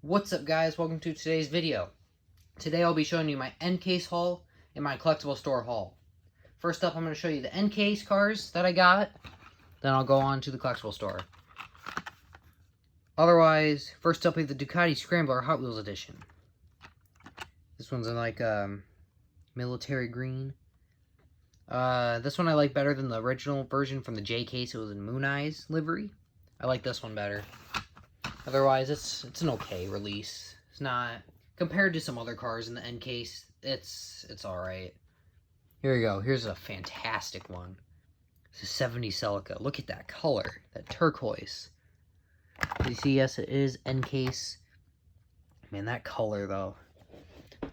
What's up, guys? Welcome to today's video. Today I'll be showing you my end case haul and my collectible store haul. First up, I'm going to show you the end case cars that I got. Then I'll go on to the collectible store. Otherwise, first up we have the Ducati Scrambler Hot Wheels Edition. This one's in like military green. This one I like better than the original version from the J case. It was in Moon Eyes livery. I like this one better. Otherwise, it's an okay release. It's not, compared to some other cars in the end case, it's alright. Here we go. Here's a fantastic one. It's a 70 Celica. Look at that color, that turquoise. You see, yes, it is end case. Man, that color though.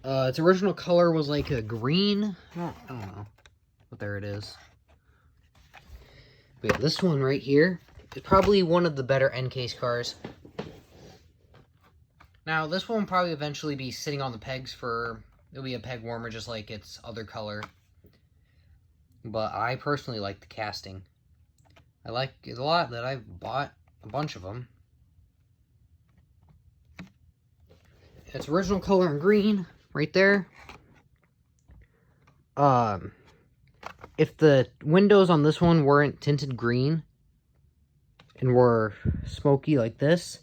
Its original color was like a green. I don't know, but there it is. But yeah, this one right here is probably one of the better end case cars. Now, this one will probably eventually be sitting on the pegs for, it'll be a peg warmer just like its other color. But I personally like the casting. I like it a lot that I've bought a bunch of them. Its original color in green, right there. If the windows on this one weren't tinted green and were smoky like this,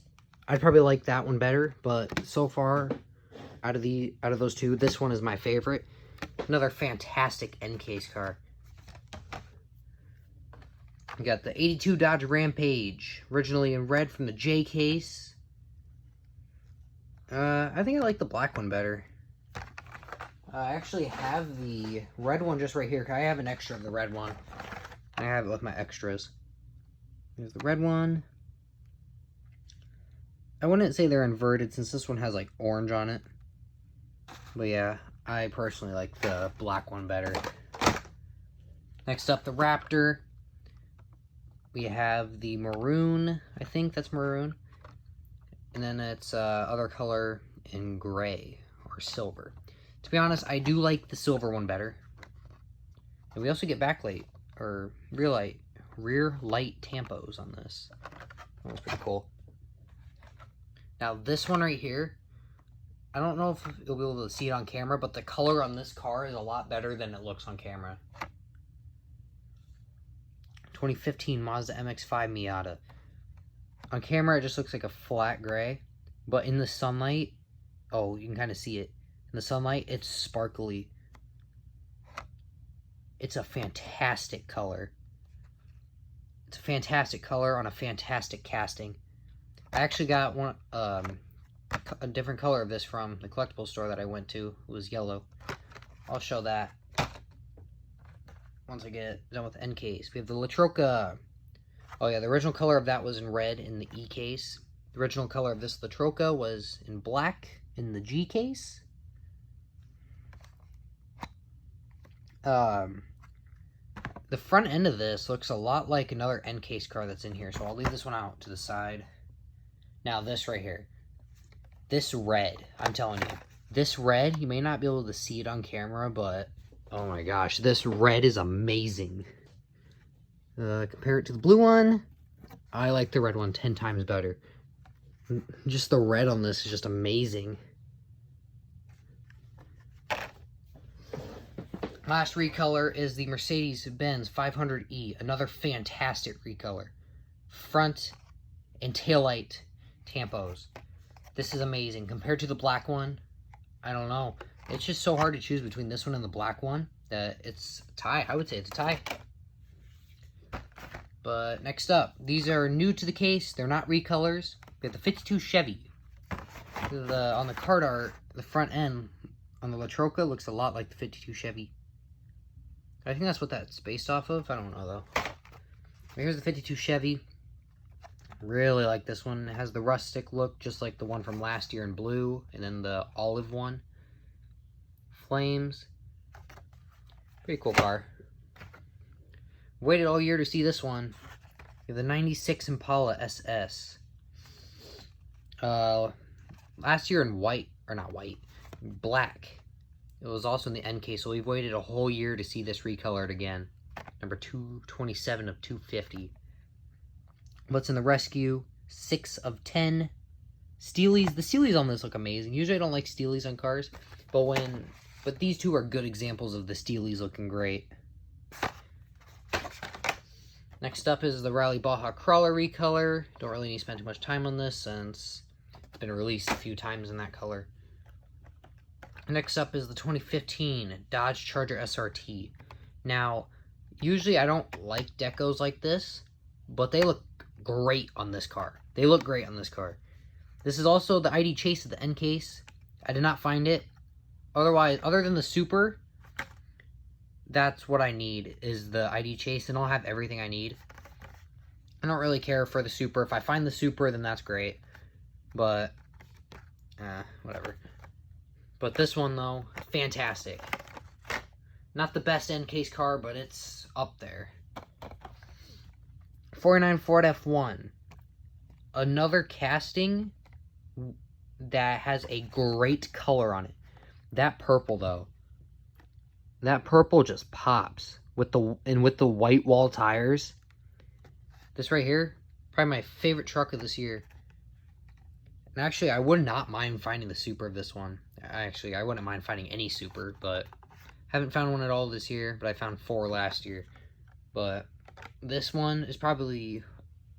I'd probably like that one better, but so far, out of those two, this one is my favorite. Another fantastic end case car. We got the 82 Dodge Rampage, originally in red from the J case. I think I like the black one better. I actually have the red one just right here. I have an extra of the red one. I have it with my extras. There's the red one. I wouldn't say they're inverted since this one has like orange on it. But yeah, I personally like the black one better. Next up, the Raptor. We have the maroon. I think that's maroon. And then it's other color in gray or silver. To be honest, I do like the silver one better. And we also get backlight or rear light tampos on this. That was pretty cool. Now, this one right here, I don't know if you'll be able to see it on camera, but the color on this car is a lot better than it looks on camera. 2015 Mazda MX-5 Miata. On camera, it just looks like a flat gray, but in the sunlight, oh, you can kind of see it. In the sunlight, it's sparkly. It's a fantastic color. It's a fantastic color on a fantastic casting. I actually got one, a different color of this from the collectible store that I went to. It was yellow. I'll show that once I get done with the end case. We have the La Troca. Oh yeah, the original color of that was in red in the E case. The original color of this La Troca was in black in the G case. The front end of this looks a lot like another end case car that's in here, so I'll leave this one out to the side. Now this right here, this red, I'm telling you, this red, you may not be able to see it on camera, but oh my gosh, this red is amazing. Compare it to the blue one, I like the red one 10 times better. Just the red on this is just amazing. Last recolor is the Mercedes-Benz 500E, another fantastic recolor. Front and taillight tampos. This is amazing. Compared to the black one, I don't know. It's just so hard to choose between this one and the black one that it's a tie. I would say it's a tie. But next up, these are new to the case. They're not recolors. We have the 52 Chevy. On the card art, the front end on the La Troca looks a lot like the 52 Chevy. I think that's what that's based off of. I don't know though. But here's the 52 Chevy. Really like this one. It has the rustic look, just like the one from last year in blue, and then the olive one. Flames. Pretty cool car. Waited all year to see this one. We have the 96 Impala SS. Last year in white, or not white, black. It was also in the end case, so we've waited a whole year to see this recolored again. Number 227 of 250. What's in the rescue? 6 of 10. Steelies, the Steelies on this look amazing. Usually I don't like Steelies on cars, but these two are good examples of the Steelies looking great. Next up is the Rally Baja Crawler recolor. Don't really need to spend too much time on this since it's been released a few times in that color. Next up is the 2015 Dodge Charger SRT. Now, usually I don't like decos like this, but they look great on this car. They look great on this car. This is also the ID chase of the end case. I did not find it. Otherwise, other than the Super, that's what I need, is the ID chase, and I'll have everything I need. I don't really care for the Super. If I find the Super, then that's great. But, whatever. But this one, though, fantastic. Not the best end case car, but it's up there. 49 Ford F1. Another casting that has a great color on it. That purple, though. That purple just pops. With the white wall tires. This right here, probably my favorite truck of this year. And actually, I would not mind finding the Super of this one. Actually, I wouldn't mind finding any Super, but haven't found one at all this year, but I found 4 last year. But this one is probably,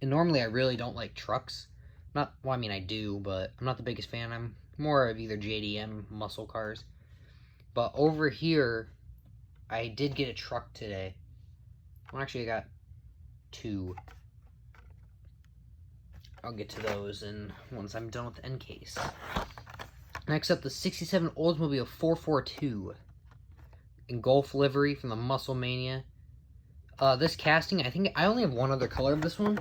and normally I really don't like trucks. Well, I mean, I do, but I'm not the biggest fan. I'm more of either JDM muscle cars. But over here, I did get a truck today. Well, actually, I got 2. I'll get to those once I'm done with the end case. Next up, the 67 Oldsmobile 442 in Golf livery from the Muscle Mania. This casting, I think I only have one other color of this one.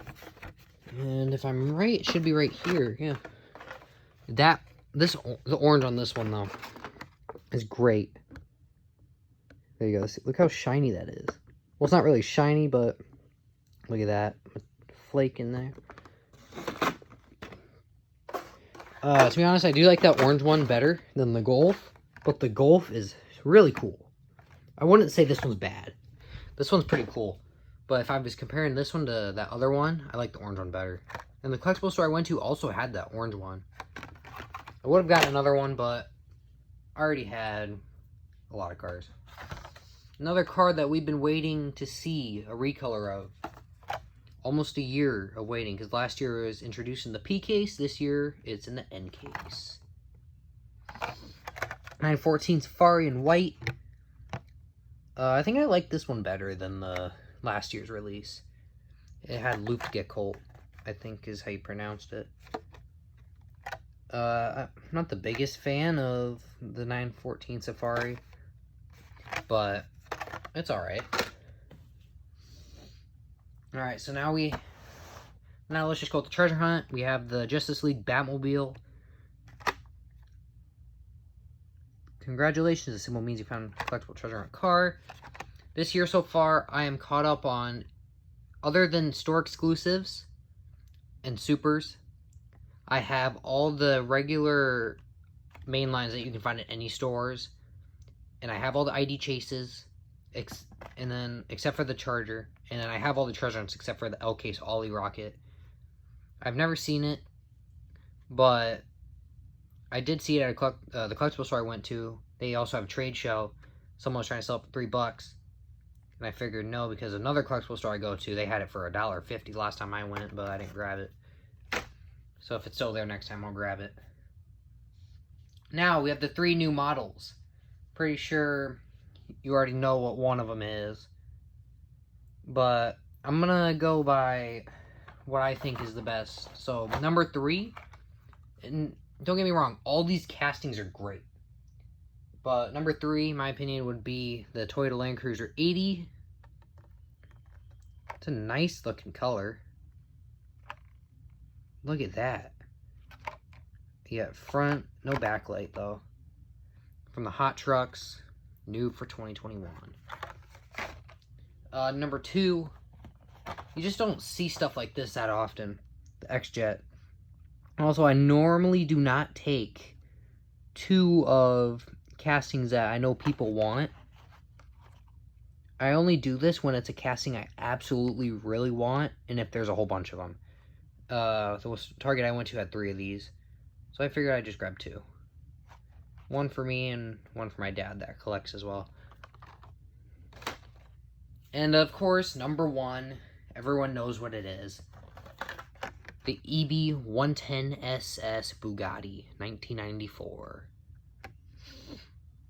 And if I'm right, it should be right here. Yeah. The orange on this one, though, is great. There you go. Look how shiny that is. Well, it's not really shiny, but look at that. Flake in there. To be honest, I do like that orange one better than the Golf. But the Golf is really cool. I wouldn't say this one's bad. This one's pretty cool. But if I was comparing this one to that other one, I like the orange one better. And the collectible store I went to also had that orange one. I would have gotten another one, but I already had a lot of cars. Another car that we've been waiting to see a recolor of. Almost a year of waiting, because last year it was introduced in the P case. This year, it's in the N case. 914 Safari in white. I think I like this one better than the last year's release. It had looped Gekkolt, I think is how you pronounced it. I'm not the biggest fan of the 914 Safari, but it's alright. Alright, so now let's just go with the treasure hunt. We have the Justice League Batmobile. Congratulations, the symbol means you found a collectible treasure hunt car. This year so far, I am caught up on, other than store exclusives and supers, I have all the regular main lines that you can find at any stores. And I have all the ID chases, except for the Charger. And then I have all the treasure hunts except for the L-Case Ollie Rocket. I've never seen it, but I did see it at the collectible store I went to. They also have a trade show. Someone was trying to sell it for $3. And I figured no, because another collectible store I go to, they had it for $1.50 last time I went, but I didn't grab it. So if it's still there next time, I'll grab it. Now, we have the 3 new models. Pretty sure you already know what one of them is. But I'm going to go by what I think is the best. So, number 3, and don't get me wrong, all these castings are great. But number 3, in my opinion, would be the Toyota Land Cruiser 80. It's a nice looking color. Look at that. Yeah, front, no backlight though. From the Hot Trucks, new for 2021. Number 2, you just don't see stuff like this that often. The X-Jet. Also, I normally do not take 2 of castings that I know people want. I only do this when it's a casting I absolutely really want, and if there's a whole bunch of them. The Target I went to had 3 of these. So I figured I'd just grab 2. One for me and one for my dad that collects as well. And of course, number 1, everyone knows what it is. The EB110SS Bugatti, 1994.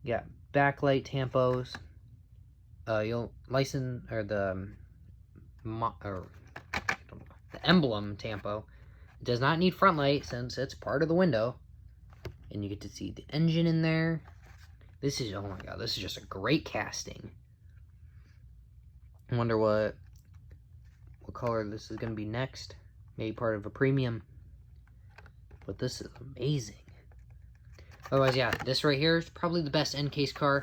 Yeah, backlight tampos. You'll license or the emblem tampo. It does not need front light since it's part of the window, and you get to see the engine in there. This is, oh my god, this is just a great casting. I wonder what color this is gonna be next. Maybe part of a premium, but this is amazing. Otherwise, yeah, this right here is probably the best end case car.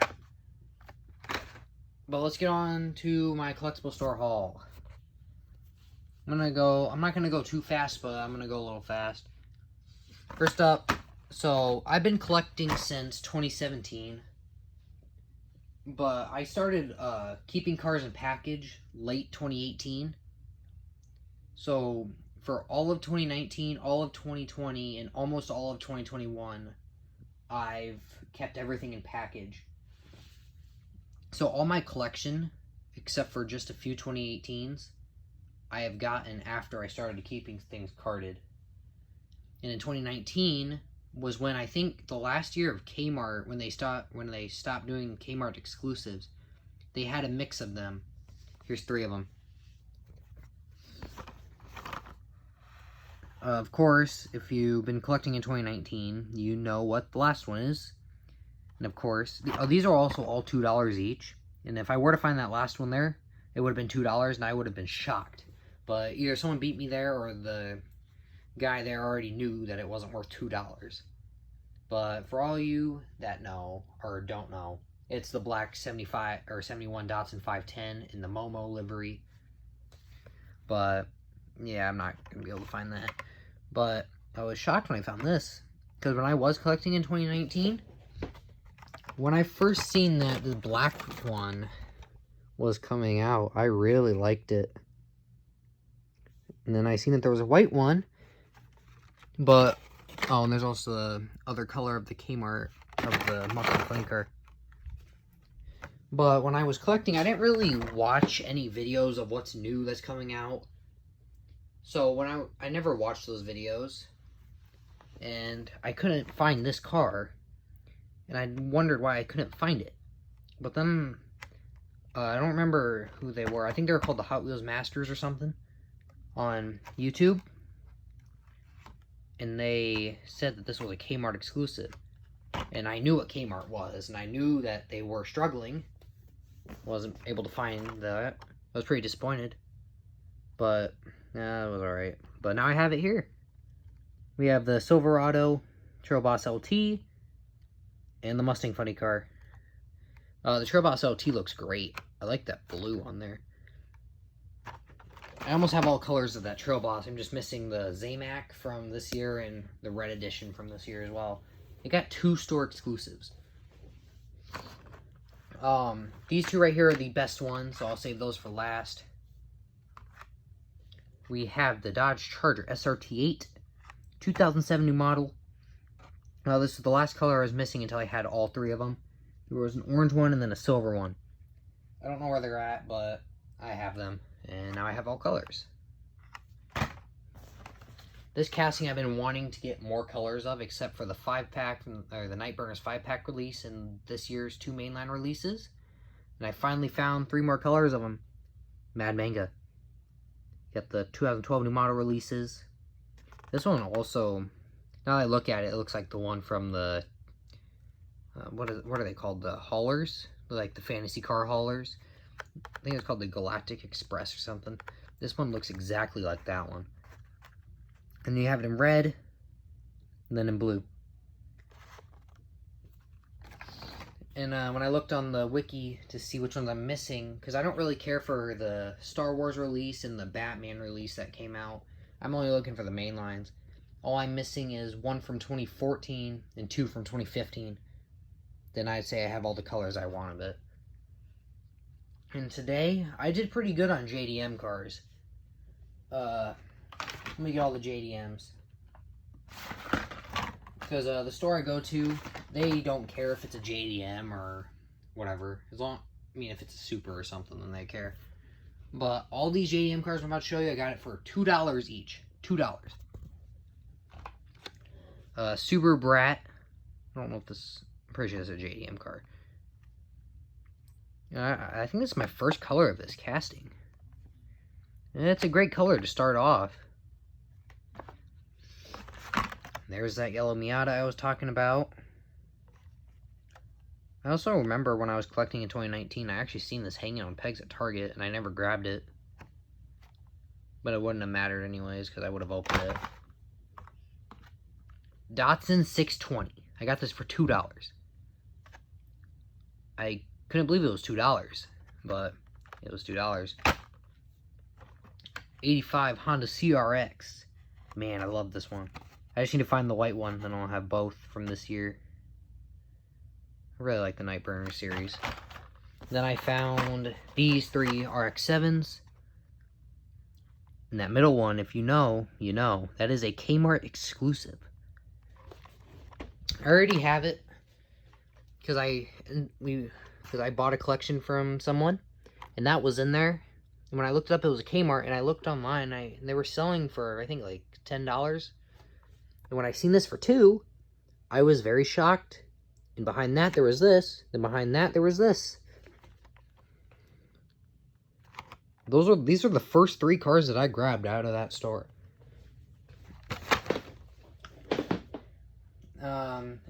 But let's get on to my collectible store haul. I'm not gonna go too fast, but I'm gonna go a little fast. First up, so I've been collecting since 2017. But I started keeping cars in package late 2018. So for all of 2019, all of 2020, and almost all of 2021, I've kept everything in package. So all my collection, except for just a few 2018s, I have gotten after I started keeping things carded. And in 2019 was when I think the last year of Kmart, when they stopped doing Kmart exclusives, they had a mix of them. Here's 3 of them. Of course, if you've been collecting in 2019, you know what the last one is. And of course, these are also all $2 each. And if I were to find that last one there, it would have been $2 and I would have been shocked. But either someone beat me there or the guy there already knew that it wasn't worth $2. But for all you that know or don't know, it's the black 75 or 71 Datsun 510 in the Momo livery. But yeah, I'm not gonna be able to find that. But I was shocked when I found this, because when I was collecting in 2019, when I first seen that the black one was coming out, I really liked it. And then I seen that there was a white one, but oh, and there's also the other color of the Kmart of the Muscle Flanker. But when I was collecting, I didn't really watch any videos of what's new that's coming out. So when I never watched those videos, and I couldn't find this car, and I wondered why I couldn't find it. But then I don't remember who they were. I think they were called the Hot Wheels Masters or something on YouTube. And they said that this was a Kmart exclusive. And I knew what Kmart was, and I knew that they were struggling. Wasn't able to find that. I was pretty disappointed. But it was alright. But now I have it here. We have the Silverado Trail Boss LT and the Mustang Funny Car. The Trail Boss LT looks great. I like that blue on there. I almost have all colors of that Trail Boss. I'm just missing the Zamac from this year and the red edition from this year as well. It got 2 store exclusives. These 2 right here are the best ones, so I'll save those for last. We have the Dodge Charger SRT8, 2007 new model. This is the last color I was missing until I had all 3 of them. There was an orange one and then a silver one. I don't know where they're at, but I have them. And now I have all colors. This casting I've been wanting to get more colors of, except for the 5-pack, or the Nightburners 5-pack release and this year's 2 mainline releases. And I finally found 3 more colors of them. Mad Manga. Got the 2012 new model releases. This one also, now that I look at it, it looks like the one from the, what are they called? The haulers? Like the fantasy car haulers. I think it's called the Galactic Express or something. This one looks exactly like that one. And you have it in red, and then in blue. And when I looked on the wiki to see which ones I'm missing, because I don't really care for the Star Wars release and the Batman release that came out. I'm only looking for the main lines. All I'm missing is 1 from 2014 and 2 from 2015. Then I'd say I have all the colors I want of it. And today, I did pretty good on JDM cars. Let me get all the JDMs. Because the store I go to, they don't care if it's a JDM or whatever. As long, I mean, if it's a Super or something, then they care. But all these JDM cars I'm about to show you, I got it for $2 each. $2. Super Brat. I don't know if this... I'm pretty sure it's a JDM car. I think this is my first color of this casting. And it's a great color to start off. There's that yellow Miata I was talking about. I also remember when I was collecting in 2019, I actually seen this hanging on pegs at Target, and I never grabbed it. But it wouldn't have mattered anyways, because I would have opened it. Datsun 620. I got this for $2. I couldn't believe it was $2, but it was $2. 85 Honda CRX. Man, I love this one. I just need to find the white one, then I'll have both from this year. I really like the Nightburner series. Then I found these 3 RX-7s. And that middle one, if you know, you know. That is a Kmart exclusive. I already have it. Because I bought a collection from someone. And that was in there. And when I looked it up, it was a Kmart. And I looked online, and they were selling for, I think, like $10. And when I seen this for $2, I was very shocked. And behind that, there was this. Then behind that, there was this. These are the first 3 cars that I grabbed out of that store.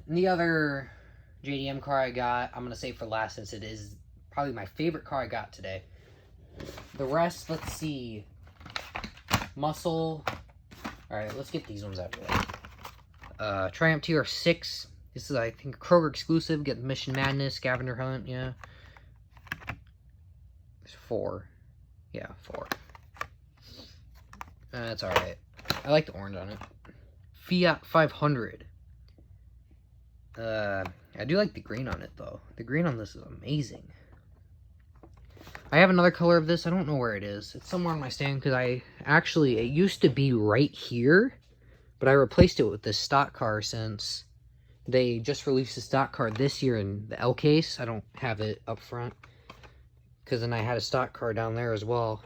The other JDM car I got, I'm going to save for last since it is probably my favorite car I got today. The rest, let's see. Muscle. Alright, let's get these ones out of the way. Triumph TR6. This is, I think, Kroger exclusive. Get Mission Madness, Scavenger Hunt, yeah. There's 4. Yeah, 4. That's alright. I like the orange on it. Fiat 500. I do like the green on it, though. The green on this is amazing. I have another color of this. I don't know where it is. It's somewhere on my stand, because it used to be right here, but I replaced it with this stock car since they just released the stock car this year in the L case. I don't have it up front, because then I had a stock car down there as well.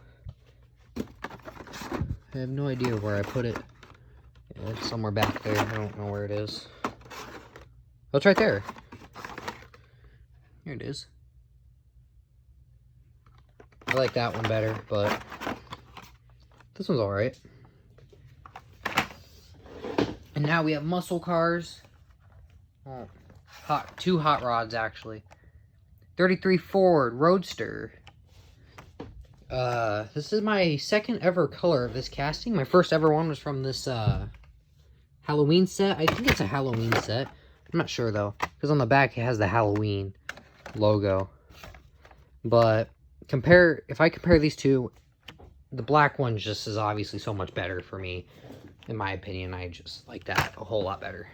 I have no idea where I put it. Yeah, it's somewhere back there. I don't know where it is. Oh, it's right there. Here it is. I like that one better, but this one's alright. And now we have muscle cars. Oh, 2 hot rods, actually. 33 Ford Roadster. This is my second ever color of this casting. My first ever one was from this Halloween set. I think it's a Halloween set. I'm not sure, though, because on the back it has the Halloween logo. But if I compare these two, the black one just is obviously so much better for me. In my opinion, I just like that a whole lot better.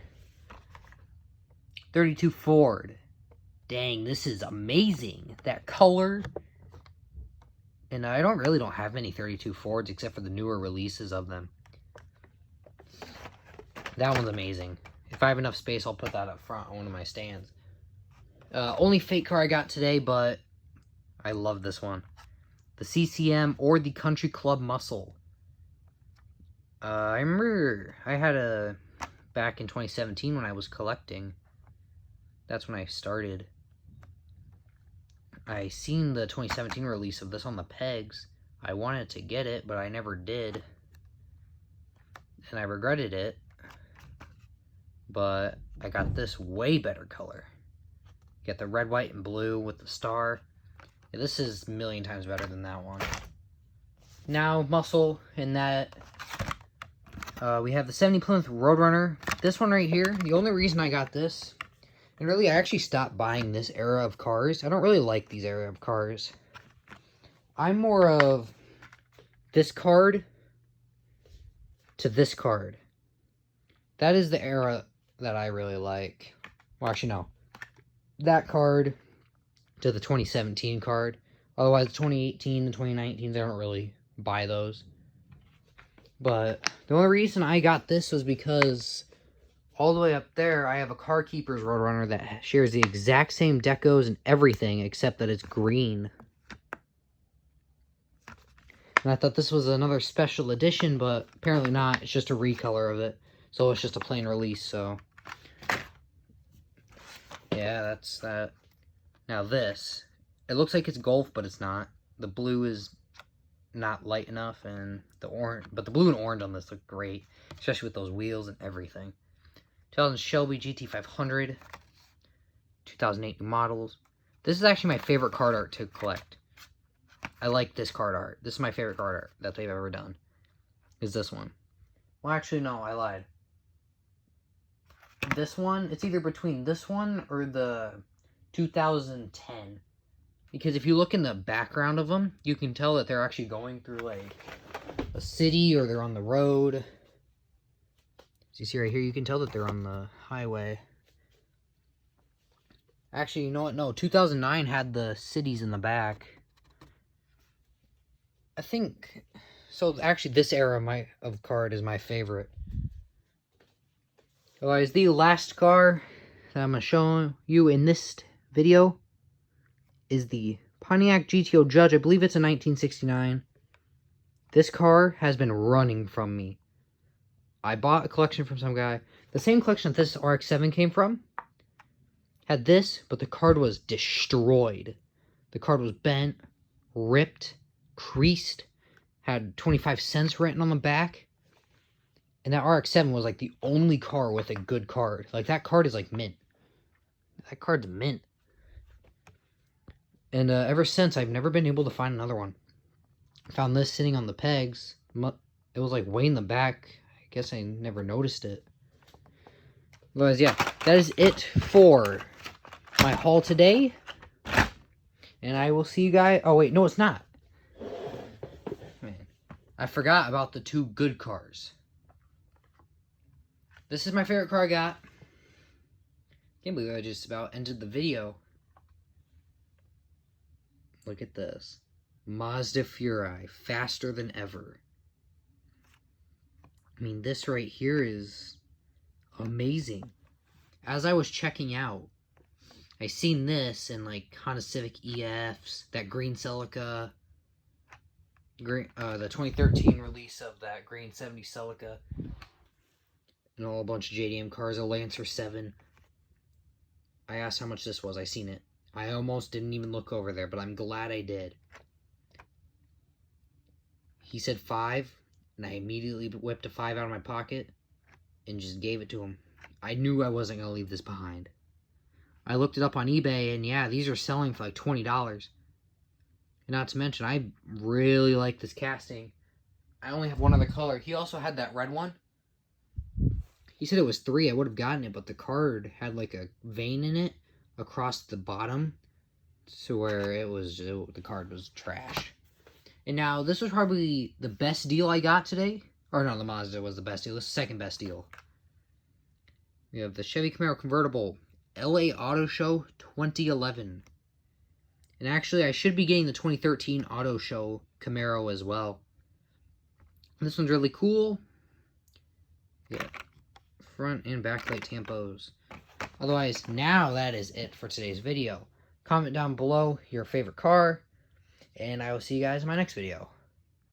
32 Ford. Dang, this is amazing. That color. And I really don't have many 32 Fords except for the newer releases of them. That one's amazing. If I have enough space, I'll put that up front on one of my stands. Only fake car I got today, but I love this one. The CCM or the Country Club Muscle. I remember I had back in 2017 when I was collecting. That's when I started. I seen the 2017 release of this on the pegs. I wanted to get it, but I never did. And I regretted it. But I got this way better color. You get the red, white, and blue with the star. Yeah, this is a million times better than that one. Now, muscle in that. We have the 70 Plymouth Roadrunner. This one right here, the only reason I got this, and really I actually stopped buying this era of cars. I don't really like these era of cars. I'm more of this card to this card. That is the era that I really like. Well, actually, no. That card to the 2017 card. Otherwise, 2018 and 2019, they don't really buy those. But the only reason I got this was because all the way up there, I have a Car Keepers Roadrunner that shares the exact same decos and everything, except that it's green. And I thought this was another special edition, but apparently not. It's just a recolor of it. So it's just a plain release, so... yeah, that's that. Now this. It looks like it's Golf, but it's not. The blue is not light enough, and the orange... but the blue and orange on this look great. Especially with those wheels and everything. 2000 Shelby GT500. 2008 models. This is actually my favorite card art to collect. I like this card art. This is my favorite card art that they've ever done. Is this one. Well, actually, no, I lied. This one, it's either between this one or the 2010. Because if you look in the background of them, you can tell that they're actually going through, like, a city or they're on the road. As you see right here, you can tell that they're on the highway. Actually, you know what? No, 2009 had the cities in the back. I think... so, actually, this era of card is my favorite. Otherwise, the last car that I'm going to show you in this video is the Pontiac GTO Judge. I believe it's a 1969. This car has been running from me. I bought a collection from some guy. The same collection that this RX-7 came from had this, but the card was destroyed. The card was bent, ripped, creased, had 25 cents written on the back. And that RX-7 was like the only car with a good card. Like, that card is like mint. That card's mint. And ever since, I've never been able to find another one. I found this sitting on the pegs. It was like way in the back. I guess I never noticed it. Otherwise, yeah, that is it for my haul today. And I will see you guys... oh, wait, no, it's not. Man, I forgot about the two good cars. This is my favorite car I got. Can't believe I just about ended the video. Look at this. Mazda Furai, faster than ever. I mean, this right here is amazing. As I was checking out, I seen this in like Honda Civic EFs, that green Celica, the 2013 release of that green 70 Celica, and a bunch of JDM cars, a Lancer 7. I asked how much this was. I seen it. I almost didn't even look over there, but I'm glad I did. He said 5, and I immediately whipped a 5 out of my pocket and just gave it to him. I knew I wasn't going to leave this behind. I looked it up on eBay, and yeah, these are selling for like $20. And not to mention, I really like this casting. I only have one other color. He also had that red one. He said it was 3. I would have gotten it, but the card had like a vein in it across the bottom, to where the card was trash. And now, this was probably the best deal I got today. Or no, the Mazda was the best deal. This is the second best deal. We have the Chevy Camaro convertible, LA Auto Show 2011. And actually, I should be getting the 2013 Auto Show Camaro as well. This one's really cool. Yeah, front and back light tampos. Otherwise, now that is it for today's video. Comment down below your favorite car, and I will see you guys in my next video.